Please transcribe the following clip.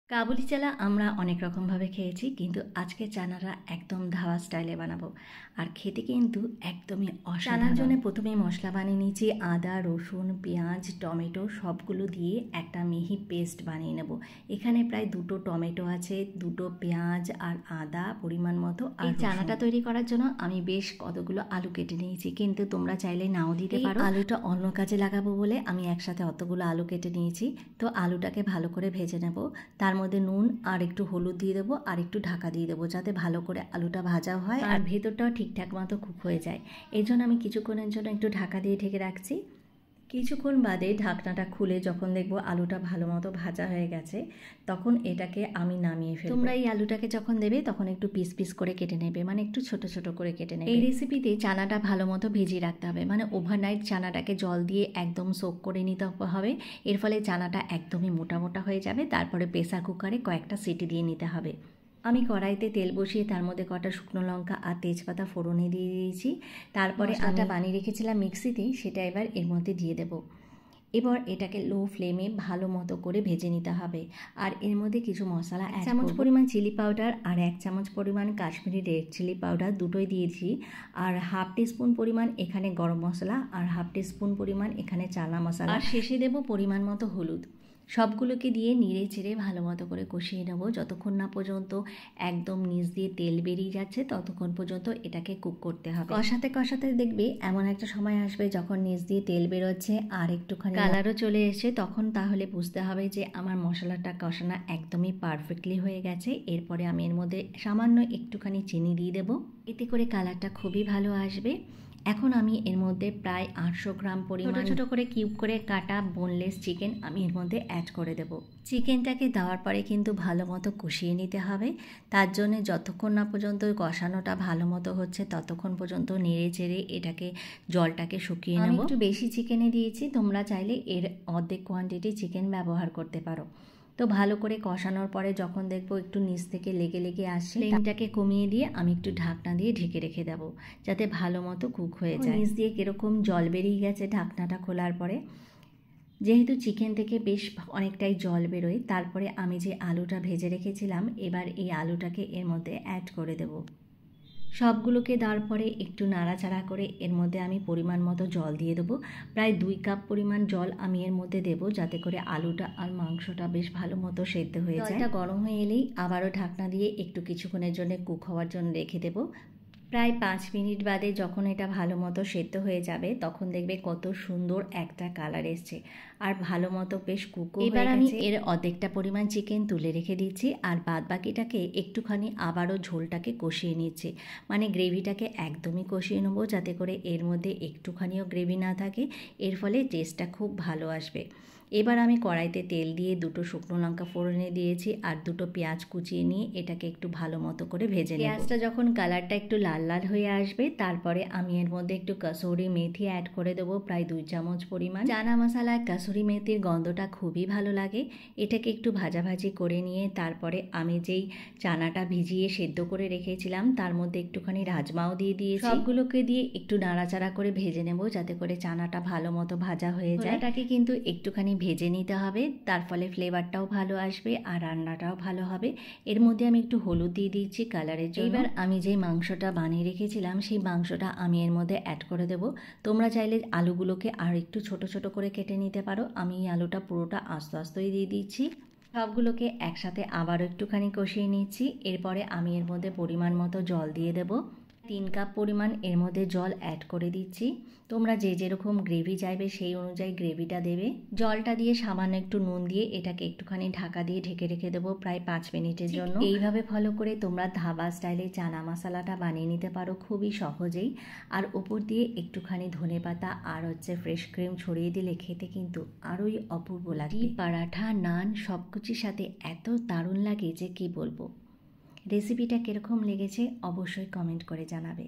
কাবুলি চানা আমরা অনেক রকমভাবে খেয়েছি, কিন্তু আজকে চানাটা একদম ধাবা স্টাইলে বানাবো। আর খেতে কিন্তু একদমই অসাধারণ। চানার জন্য প্রথমে মশলা বানিয়ে নিয়েছি। আদা, রসুন, পেঁয়াজ, টমেটো সবগুলো দিয়ে একটা মিহি পেস্ট বানিয়ে নেব। এখানে প্রায় 2টো টমেটো আছে, 2টো পেঁয়াজ আর আদা পরিমাণ মতো। আর চানাটা তৈরি করার জন্য আমি বেশ কতগুলো আলু কেটে নিয়েছি, কিন্তু তোমরা চাইলে নাও দিতে পারো। আলুটা অন্য কাজে লাগাবো বলে আমি একসাথে অতগুলো আলু কেটে নিয়েছি। তো আলুটাকে ভালো করে ভেজে নেব। তার মধ্যে নুন আর একটু হলুদ দিয়ে দেবো আর একটু ঢাকা দিয়ে দেবো, যাতে ভালো করে আলুটা ভাজা হয় আর ভেতরটাও ঠিকঠাক মতো কুক হয়ে যায়। এই জন্য আমি কিছুক্ষণের জন্য একটু ঢাকা দিয়ে ঢেকে রাখছি। কিছুক্ষণ বাদে ঢাকনাটা খুলে যখন দেখবো আলুটা ভালো মতো ভাজা হয়ে গেছে, তখন এটাকে আমি নামিয়ে ফেলবো। তোমরা এই আলুটাকে যখন দেবে তখন একটু পিস পিস করে কেটে নেবে, মানে একটু ছোট ছোট করে কেটে নেবে। এই রেসিপিতে চানাটা ভালো মতো ভিজিয়ে রাখতে হবে, মানে ওভারনাইট চানাটাকে জল দিয়ে একদম সোক করে নিতে হবে। এর ফলে চানাটা একদমই মোটা মোটা হয়ে যাবে। তারপরে প্রেসার কুকারে কয়েকটা সিটি দিয়ে নিতে হবে। আমি কড়াইতে তেল বসিয়ে তার মধ্যে কটা শুকনো লঙ্কা আর তেজপাতা ফোড়নে দিয়ে দিয়েছি। তারপরে আটা বানিয়ে রেখেছিলাম মিক্সিতে, সেটা এবার এর মধ্যে দিয়ে দেব। এবার এটাকে লো ফ্লেমে ভালো মতো করে ভেজে নিতে হবে। আর এর মধ্যে কিছু মশলা, 1 চামচ পরিমাণ চিলি পাউডার আর 1 চামচ পরিমাণ কাশ্মীরি রেড চিলি পাউডার, দুটোই দিয়েছি। আর হাফ টিস্পুন পরিমাণ এখানে গরম মশলা আর হাফ টিস্পুন পরিমাণ এখানে চানা মশলা, আর শেষে দেব পরিমাণ মতো হলুদ। সবগুলোকে দিয়ে নেড়ে চেড়ে ভালো মতো করে কষিয়ে নেব, যতক্ষণ না পর্যন্ত একদম নিচ দিয়ে তেল বেরিয়ে যাচ্ছে ততক্ষণ পর্যন্ত এটাকে কুক করতে হবে। কষাতে কষাতে দেখবে এমন একটা সময় আসবে যখন নিচ দিয়ে তেল বেরোচ্ছে আর একটুখানি কালারও চলে এসছে, তখন তাহলে বুঝতে হবে যে আমার মশলাটা কষানো একদমই পারফেক্টলি হয়ে গেছে। এরপরে আমি এর মধ্যে সামান্য একটুখানি চিনি দিয়ে দেবো, এতে করে কালারটা খুবই ভালো আসবে। এখন আমি এর মধ্যে প্রায় 800 গ্রাম পরিমাণ ছোটো করে কিউব করে কাটা বোনলেস চিকেন আমি এর মধ্যে অ্যাড করে দেব। চিকেনটাকে দেওয়ার পরে কিন্তু ভালো মতো কষিয়ে নিতে হবে। তার জন্য যতক্ষণ না পর্যন্ত কষানোটা ভালো মতো হচ্ছে ততক্ষণ পর্যন্ত নেড়ে চেড়ে এটাকে জলটাকে শুকিয়ে নেব। আমি একটু বেশি চিকেনে দিয়েছি, তোমরা চাইলে এর অর্ধেক কোয়ান্টিটি চিকেন ব্যবহার করতে পারো। তো ভালো করে কষানোর পরে যখন দেখবো একটু নিচ থেকে লেগে লেগে আসছে, ফ্লেমটাকে কমিয়ে দিয়ে আমি একটু ঢাকনা দিয়ে ঢেকে রেখে দেবো, যাতে ভালো মতো কুক হয়ে যায়। নিচ দিয়ে কীরকম জল বেরিয়ে গেছে ঢাকনাটা খোলার পরে। যেহেতু চিকেন থেকে বেশ অনেকটাই জল বেরোয়, তারপরে আমি যে আলুটা ভেজে রেখেছিলাম এবার এই আলুটাকে এর মধ্যে অ্যাড করে দেব। সবগুলোকে দেওয়ার পরে একটু নাড়াচাড়া করে এর মধ্যে আমি পরিমাণ মতো জল দিয়ে দেবো। প্রায় 2 কাপ পরিমাণ জল আমি এর মধ্যে দেবো, যাতে করে আলুটা আর মাংসটা বেশ ভালো মতো সেদ্ধ হয়ে যায়। জলটা গরম হয়ে এলেই আবারও ঢাকনা দিয়ে একটু কিছুক্ষণের জন্য কুক হওয়ার জন্য রেখে দেবো। প্রায় 5 মিনিট বাদে যখন এটা ভালো মতো সেদ্ধ হয়ে যাবে তখন দেখবে কত সুন্দর একটা কালার এসছে আর ভালো মতো বেশ কুকও হয়ে গেছে। এবার আমি এর অর্ধেকটা পরিমাণ চিকেন তুলে রেখে দিচ্ছি আর বাদ বাকিটাকে একটুখানি আবারও ঝোলটাকে কষিয়ে নিচ্ছি, মানে গ্রেভিটাকে একদমই কষিয়ে নেবো, যাতে করে এর মধ্যে একটুখানিও গ্রেভি না থাকে। এর ফলে টেস্টটা খুব ভালো আসবে। এবার আমি কড়াইতে তেল দিয়ে 2টো শুকনো লঙ্কা ফোড়নে দিয়েছি আর 2টো পেঁয়াজ কুচিয়ে নিয়ে এটাকে একটু ভালো মতো করে ভেজে নেব। পেঁয়াজটা যখন কালারটা একটু লাল লাল হয়ে আসবে তারপরে আমি এর মধ্যে একটু কাসুরি মেথি অ্যাড করে দেবো, প্রায় 2 চামচ পরিমাণ। চানা মশলায় কাসুরি মেথির গন্ধটা খুবই ভালো লাগে। এটাকে একটু ভাজাভাজি করে নিয়ে তারপরে আমি যেই চানাটা ভিজিয়ে সেদ্ধ করে রেখেছিলাম তার মধ্যে একটুখানি রাজমাও দিয়ে দিয়েছি। সবগুলোকে দিয়ে একটু নাড়াচাড়া করে ভেজে নেব, যাতে করে চানাটা ভালো মতো ভাজা হয়ে যায়। এটাকে কিন্তু একটুখানি ভেজে নিতে হবে, তার ফলে ফ্লেভারটাও ভালো আসবে আর রান্নাটাও ভালো হবে। এর মধ্যে আমি একটু হলুদ দিয়ে দিচ্ছি কালারের জন্য। এবার আমি যে মাংসটা বানিয়ে রেখেছিলাম সেই মাংসটা আমি এর মধ্যে অ্যাড করে দেব। তোমরা চাইলে আলুগুলোকে আর একটু ছোট ছোট করে কেটে নিতে পারো। আমি এই আলুটা পুরোটা আস্তে আস্তেই দিয়ে দিচ্ছি। সবগুলোকে একসাথে আবারও একটুখানি কষিয়ে নিচ্ছি। এরপরে আমি এর মধ্যে পরিমাণ মতো জল দিয়ে দেব। 3 কাপ পরিমাণ এর মধ্যে জল অ্যাড করে দিচ্ছি। তোমরা যে যেরকম গ্রেভি চাইবে সেই অনুযায়ী গ্রেভিটা দেবে। জলটা দিয়ে সামান্য একটু নুন দিয়ে এটাকে একটুখানি ঢাকা দিয়ে ঢেকে রেখে দেবো প্রায় 5 মিনিটের জন্য। এইভাবে ফলো করে তোমরা ধাবা স্টাইলে চানা মশলাটা বানিয়ে নিতে পারো খুবই সহজেই। আর উপর দিয়ে একটুখানি ধনেপাতা আর ফ্রেশ ক্রিম ছড়িয়ে দিলে খেতে কিন্তু আরোই অপূর্ব লাগে। পরাঠা, নান সব কিছুর সাথে এত দারুণ লাগে যে কি বলবো। রেসিপিটা কীরকম লেগেছে অবশ্যই কমেন্ট করে জানাবে।